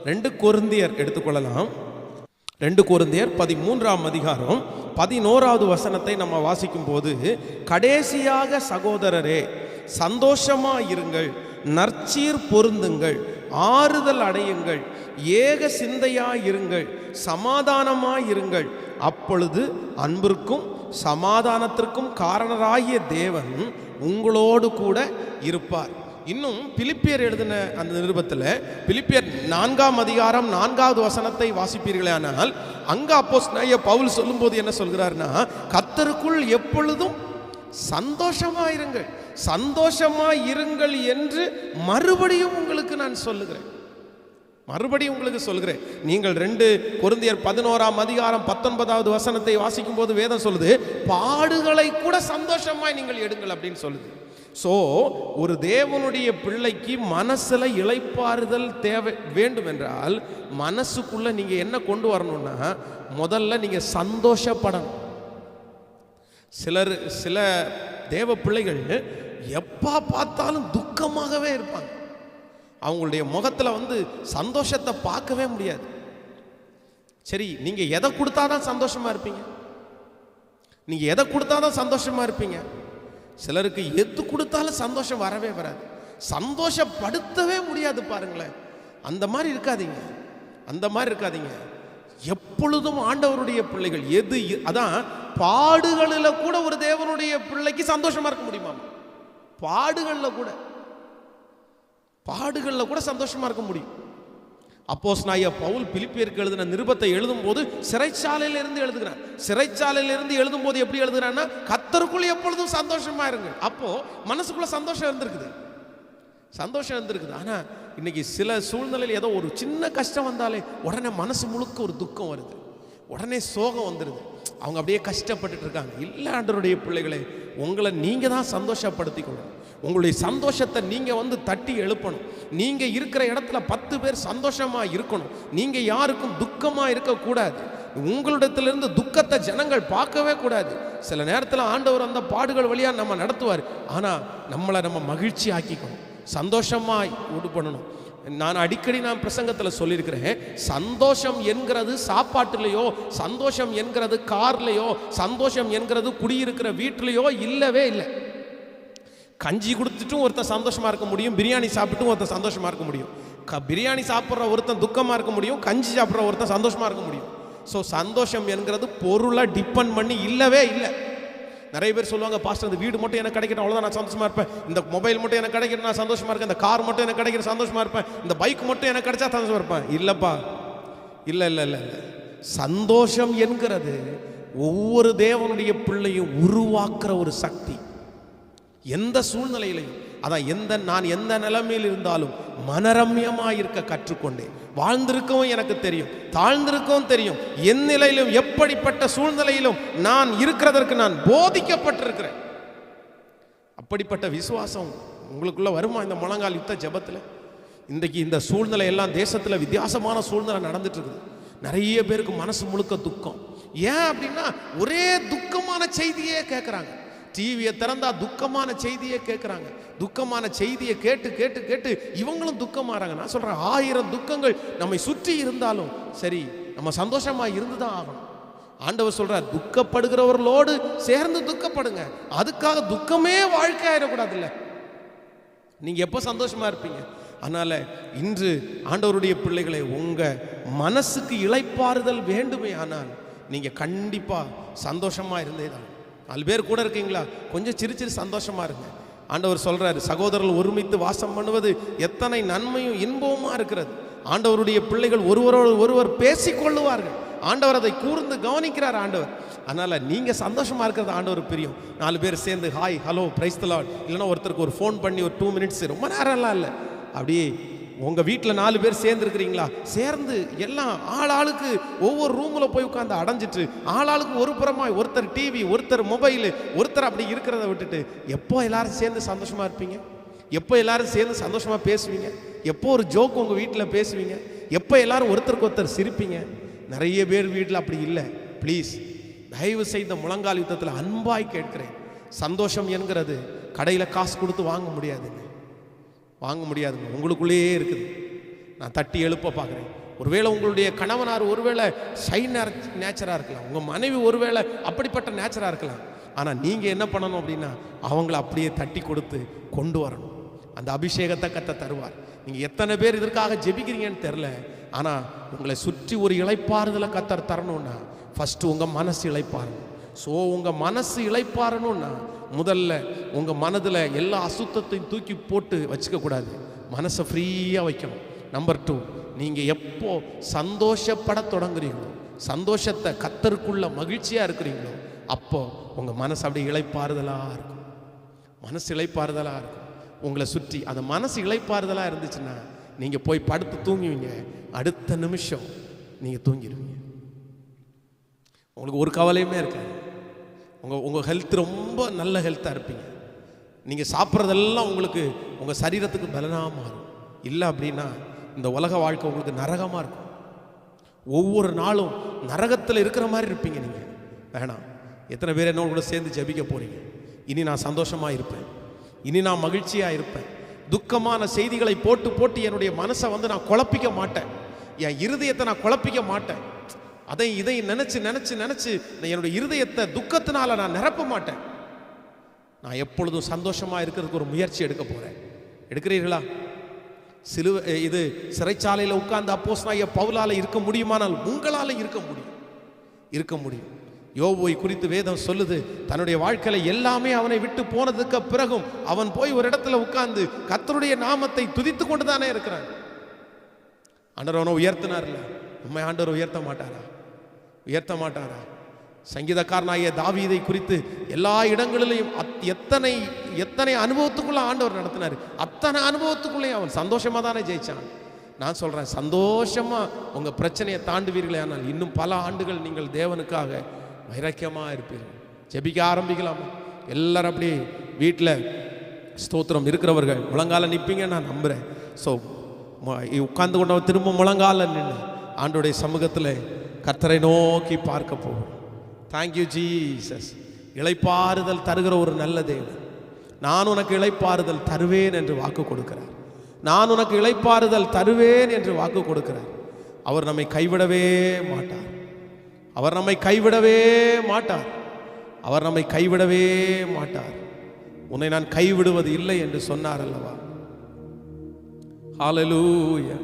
2 கொரிந்தியர் எடுத்துக்கொள்ளலாம். 2 கொரிந்தியர் 13ஆம் அதிகாரம் 11வது வசனத்தை நம்ம வாசிக்கும் போது, கடைசியாக சகோதரரே சந்தோஷமாயிருங்கள், நற்சீர் பொருந்துங்கள், ஆறுதல் அடையுங்கள், ஏக சிந்தையாயிருங்கள், சமாதானமாயிருங்கள். அப்பொழுது அன்பிற்கும் சமாதானத்திற்கும் காரணராகிய தேவன் உங்களோடு கூட இருப்பார். இன்னும் பிலிப்பியர் எழுதின அந்த நிருபத்தில் பிலிப்பியர் 4ஆம் அதிகாரம் 4வது வசனத்தை வாசிப்பீர்களானால், அங்க அப்போஸ்தலனாகிய பவுல் சொல்லும்போது என்ன சொல்கிறார்னா, கர்த்தருக்குள் எப்பொழுதும் சந்தோஷமாயிருங்கள், சந்தோஷமாயிருங்கள் என்று மறுபடியும் உங்களுக்கு நான் சொல்லுகிறேன். மறுபடியும் உங்களுக்கு சொல்கிறேன். நீங்கள் 2 கொரிந்தியர் 11ஆம் அதிகாரம் 19வது வசனத்தை வாசிக்கும் போது வேதம் சொல்லுது, பாடுகளை கூட சந்தோஷமாய் நீங்கள் எடுங்கள் அப்படின்னு சொல்லுது. ஸோ ஒரு தேவனுடைய பிள்ளைக்கு மனசுல இளைப்பாறுதல் தேவை வேண்டும் என்றால், மனசுக்குள்ள நீங்க என்ன கொண்டு வரணும்னா, முதல்ல நீங்க சந்தோஷப்படணும். சில தேவ பிள்ளைகள் எப்ப பார்த்தாலும் துக்கமாகவே இருப்பாங்க. அவங்களுடைய முகத்தில் சந்தோஷத்தை பார்க்கவே முடியாது. சரி, நீங்க எதை கொடுத்தாதான் சந்தோஷமா இருப்பீங்க? நீங்க எதை கொடுத்தாதான் சந்தோஷமா இருப்பீங்க? சிலருக்கு எது கொடுத்தாலும் சந்தோஷம் வரவே வராது, சந்தோஷப்படுத்தவே முடியாது. பாருங்களேன், அந்த மாதிரி இருக்காதீங்க, அந்த மாதிரி இருக்காதீங்க. எப்பொழுதும் ஆண்டவருடைய பிள்ளைகள் அதான் பாடுகளில் கூட ஒரு தேவனுடைய பிள்ளைக்கு சந்தோஷமா இருக்க முடியுமா? பாடுகளில் கூட சந்தோஷமா இருக்க முடியும். அப்போஸ்தலனாகிய பவுல் பிலிப்பியருக்கு எழுதின நிருபத்தை எழுதும் போது சிறைச்சாலையிலிருந்து எழுதுகிறான். சிறைச்சாலையிலிருந்து எழுதும் போது எப்படி எழுதுறான்னா, கர்த்தருக்குள்ள எப்பொழுதும் சந்தோஷமா இருங்க. அப்போ மனசுக்குள்ள சந்தோஷம் இருந்திருக்குது, சந்தோஷம் இருந்திருக்குது. ஆனா இன்னைக்கு சில சூழ்நிலையில் ஏதோ ஒரு சின்ன கஷ்டம் வந்தாலே உடனே மனசு முழுக்க ஒரு துக்கம் வருது, உடனே சோகம் வந்துடுது. அவங்க அப்படியே கஷ்டப்பட்டுட்டு இருக்காங்க. இல்லை ஆண்டவருடைய பிள்ளைகளே, உங்களை நீங்க தான் சந்தோஷப்படுத்திக்கணும். உங்களுடைய சந்தோஷத்தை நீங்க தட்டி எழுப்பணும். நீங்க இருக்கிற இடத்துல 10 பேர் சந்தோஷமா இருக்கணும். நீங்க யாருக்கும் துக்கமா இருக்கக்கூடாது. உங்களிடத்திலிருந்து துக்கத்தை ஜனங்கள் பார்க்கவே கூடாது. சில நேரத்தில் ஆண்டவர் அந்த பாடுகள் வழியா நம்ம நடத்துவார். ஆனா நம்மளை நம்ம மகிழ்ச்சி ஆக்கிக்கணும், சந்தோஷமா உண்டு பண்ணணும். நான் அடிக்கடி பிரசங்கத்தில் சொல்லியிருக்கிறேன், சந்தோஷம் என்கிறது சாப்பாட்டுலையோ, சந்தோஷம் என்கிறது கார்லையோ, சந்தோஷம் என்கிறது குடியிருக்கிற வீட்டிலையோ இல்லவே இல்லை. கஞ்சி கொடுத்துட்டும் ஒருத்தன் சந்தோஷமா இருக்க முடியும், பிரியாணி சாப்பிட்டும் ஒருத்தன் சந்தோஷமா இருக்க முடியும். பிரியாணி சாப்பிட்ற ஒருத்தன் துக்கமா இருக்க முடியும், கஞ்சி சாப்பிட்ற ஒருத்தன் சந்தோஷமா இருக்க முடியும். ஸோ சந்தோஷம் என்கிறது பொருளை டிபெண்ட் பண்ணி இல்லவே இல்லை. நிறைய பேர் சொல்லுவாங்க, பாஸ்டர் இந்த வீடு மட்டும் எனக்கு கிடைக்கணும் அவ்வளோதான் நான் சந்தோஷமா இருப்பேன், இந்த மொபைல் மட்டும் எனக்கு கிடைக்கணும் நான் சந்தோஷமா இருக்கேன், இந்த கார் மட்டும் எனக்கு கிடைக்கிற சந்தோஷமா இருப்பேன், இந்த பைக் மட்டும் எனக்கு கிடைச்சா சந்தோஷமா இருப்பேன். இல்லப்பா, இல்லை இல்லை இல்லை இல்லை. சந்தோஷம் என்கிறது ஒவ்வொரு தேவனுடைய பிள்ளையும் உருவாக்குற ஒரு சக்தி. எந்த சூழ்நிலையிலையும், அதான் நான் எந்த நிலைமையில் இருந்தாலும் மனரம்யமாக இருக்க கற்றுக்கொண்டேன். வாழ்ந்திருக்கவும் எனக்கு தெரியும், தாழ்ந்திருக்கவும் தெரியும். என் நிலையிலும் எப்படிப்பட்ட சூழ்நிலையிலும் நான் இருக்கிறதற்கு நான் போதிக்கப்பட்டிருக்கிறேன். அப்படிப்பட்ட விசுவாசம் உங்களுக்குள்ள வருமா? இந்த முழங்கால் யுத்த ஜெபத்தில் இன்றைக்கு இந்த சூழ்நிலை எல்லாம் தேசத்தில் வித்தியாசமான சூழ்நிலை நடந்துட்டு இருக்குது. நிறைய பேருக்கு மனசு முழுக்க துக்கம். ஏன் அப்படின்னா, ஒரே துக்கமான செய்தியே கேட்குறாங்க. டிவியை திறந்தா துக்கமான செய்தியை கேட்குறாங்க. துக்கமான செய்தியை கேட்டு கேட்டு கேட்டு இவங்களும் துக்கமாறாங்க. நான் சொல்கிறேன், 1000 துக்கங்கள் நம்மை சுற்றி இருந்தாலும் சரி, நம்ம சந்தோஷமாக இருந்து தான் ஆகணும். ஆண்டவர் சொல்கிறார், துக்கப்படுகிறவர்களோடு சேர்ந்து துக்கப்படுங்க. அதுக்காக துக்கமே வாழ்க்கை ஆயிடக்கூடாதுல்ல. நீங்கள் எப்போ சந்தோஷமாக இருப்பீங்க? அதனால் இன்று ஆண்டவருடைய பிள்ளைகளை, உங்கள் மனசுக்கு இளைப்பாறுதல் வேண்டுமே ஆனால் நீங்கள் கண்டிப்பாக சந்தோஷமாக இருந்தே தான். 4 பேர் கூட இருக்கீங்களா, கொஞ்சம் சிரிச்சிரு சந்தோஷமா இருங்க. ஆண்டவர் சொல்றாரு, சகோதரர்கள் ஒருமித்து வாசம் பண்ணுவது எத்தனை நன்மையும் இன்பவுமா இருக்கிறது. ஆண்டவருடைய பிள்ளைகள் ஒருவரோடு ஒருவர் பேசிக்கொள்ளுவார்கள். ஆண்டவர் அதை கூர்ந்து கவனிக்கிறார் ஆண்டவர். அதனால நீங்க சந்தோஷமா இருக்கிறது ஆண்டவர் பிரியம். 4 பேர் சேர்ந்து hi hello praise the Lord, இல்லைன்னா ஒருத்தருக்கு ஒரு ஃபோன் பண்ணி ஒரு 2 மினிட்ஸ், ரொம்ப நேரம்லாம் இல்லை, அப்படியே உங்க வீட்டில் 4 பேர் சேர்ந்து இருக்கிறீங்களா, சேர்ந்து எல்லாம் ஆளுக்கு ஒவ்வொரு ரூமில் போய் உட்காந்து அடைஞ்சிட்டு ஆளுக்கு ஒரு புறமாய், ஒருத்தர் டிவி, ஒருத்தர் மொபைலு, ஒருத்தர் அப்படி இருக்கிறத விட்டுட்டு எப்போ எல்லாரும் சேர்ந்து சந்தோஷமா இருப்பீங்க? எப்போ எல்லாரும் சேர்ந்து சந்தோஷமா பேசுவீங்க? எப்போ ஒரு ஜோக் உங்க வீட்டில் பேசுவீங்க? எப்போ எல்லாரும் ஒருத்தருக்கு ஒருத்தர் சிரிப்பீங்க? நிறைய பேர் வீட்டில் அப்படி இல்லை. ப்ளீஸ் தயவு செய்த முழங்கால் யுத்தத்தில் அன்பாய் கேட்கிறேன், சந்தோஷம் என்கிறது கடையில் காசு கொடுத்து வாங்க முடியாதுங்க, வாங்க முடியாதுங்க, உங்களுக்குள்ளேயே இருக்குது. நான் தட்டி எழுப்ப பார்க்குறேன். ஒருவேளை உங்களுடைய கணவனார் ஒருவேளை ஷை நேச்சராக இருக்கலாம், உங்கள் மனைவி ஒருவேளை அப்படிப்பட்ட நேச்சராக இருக்கலாம். ஆனால் நீங்கள் என்ன பண்ணணும் அப்படின்னா அவங்கள அப்படியே தட்டி கொடுத்து கொண்டு வரணும். அந்த அபிஷேகத்தை கத்த தருவார். நீங்கள் எத்தனை பேர் இதற்காக ஜெபிக்கிறீங்கன்னு தெரில, ஆனால் உங்களை சுற்றி ஒரு இளைப்பாறுதலை கத்தர் தரணும்னா ஃபஸ்ட்டு உங்கள் மனசு இளைப்பாறணும். ஸோ உங்கள் மனசு இளைப்பாறணும்னா முதல்ல உங்கள் மனதில் எல்லா அசுத்தத்தையும் தூக்கி போட்டு வச்சுக்கக்கூடாது, மனசை ஃப்ரீயாக வைக்கணும். நம்பர் 2, நீங்கள் எப்போ சந்தோஷப்பட தொடங்குறீங்களோ, சந்தோஷத்தை கத்தருக்குள்ள மகிழ்ச்சியாக இருக்கிறீங்களோ, அப்போ உங்கள் மனசு அப்படியே இளைப்பாறுதலாக இருக்கும். மனசு இளைப்பாறுதலாக இருக்கும். உங்களை சுற்றி அந்த மனசு இளைப்பாறுதலாக இருந்துச்சுன்னா நீங்கள் போய் படுத்து தூங்குவீங்க, அடுத்த நிமிஷம் நீங்கள் தூங்கிடுவீங்க. உங்களுக்கு ஒரு கவலையுமே இருக்காது. உங்கள் ஹெல்த் ரொம்ப நல்ல ஹெல்த்தாக இருப்பீங்க. நீங்கள் சாப்பிட்றதெல்லாம் உங்களுக்கு உங்கள் சரீரத்துக்கு பலனாக மாறும். இல்லை அப்படின்னா இந்த உலக வாழ்க்கை உங்களுக்கு நரகமாக இருக்கும். ஒவ்வொரு நாளும் நரகத்தில் இருக்கிற மாதிரி இருப்பீங்க. நீங்கள் வேணாம். எத்தனை பேர் என்ன கூட சேர்ந்து ஜெபிக்க போகிறீங்க? இனி நான் சந்தோஷமாக இருப்பேன், இனி நான் மகிழ்ச்சியாக இருப்பேன், துக்கமான செய்திகளை போட்டு போட்டு என்னுடைய மனசை நான் குழப்பிக்க மாட்டேன், என் இருதயத்தை நான் குழப்பிக்க மாட்டேன், அதை இதை நினச்சி நினச்சி நினச்சி என்னுடைய இருதயத்தை துக்கத்தினால நான் நிரப்ப மாட்டேன். நான் எப்பொழுதும் சந்தோஷமாக இருக்கிறதுக்கு ஒரு முயற்சி எடுக்க போகிறேன். எடுக்கிறீர்களா? இது சிறைச்சாலையில் உட்கார்ந்து அப்போஸ்தலனாகிய பவுலால் இருக்க முடியுமானால் உங்களால் இருக்க முடியும். யோபுவை குறித்து வேதம் சொல்லுது, தன்னுடைய வாழ்க்கையில் எல்லாமே அவனை விட்டு போனதுக்கு பிறகும் அவன் போய் ஒரு இடத்துல உட்கார்ந்து கர்த்தருடைய நாமத்தை துதித்து கொண்டு தானே இருக்கிறான். ஆண்டவர் அவனை உயர்த்தினார்ல, உண்மை ஆண்டவர் உயர்த்த மாட்டாரா? சங்கீதக்காரனாகிய தாவீதை குறித்து எல்லா இடங்களிலையும் எத்தனை அனுபவத்துக்குள்ள ஆண்டவர் நடத்தினார். அத்தனை அனுபவத்துக்குள்ளேயும் அவன் சந்தோஷமா தானே ஜெயிச்சான். நான் சொல்றேன், சந்தோஷமா உங்க பிரச்சனையை தாண்டுவீர்களே, ஆனால் இன்னும் பல ஆண்டுகள் நீங்கள் தேவனுக்காக வைராக்கியமாக இருப்பீர்கள். ஜெபிக்க ஆரம்பிக்கலாமா? எல்லாரும் அப்படி வீட்டில் ஸ்தோத்திரம் இருக்கிறவர்கள் முழங்கால நிற்பீங்க, நான் நம்புகிறேன். ஸோ உட்கார்ந்து கொண்டவன் திரும்ப முழங்கால நின்று ஆண்டோடைய சமூகத்தில் கர்த்தரை நோக்கி பார்க்க போகும். Thank you Jesus. இளைப்பாறுதல் தருகிற ஒரு நல்ல தேவன். நான் உனக்கு இளைப்பாறுதல் தருவேன் என்று வாக்கு கொடுக்கிறார். நான் உனக்கு இளைப்பாறுதல் தருவேன் என்று வாக்கு கொடுக்கிறார். அவர் நம்மை கைவிடவே மாட்டார். அவர் நம்மை கைவிடவே மாட்டார். உன்னை நான் கைவிடுவது இல்லை என்று சொன்னார் அல்லவா? ஹல்லேலூயா.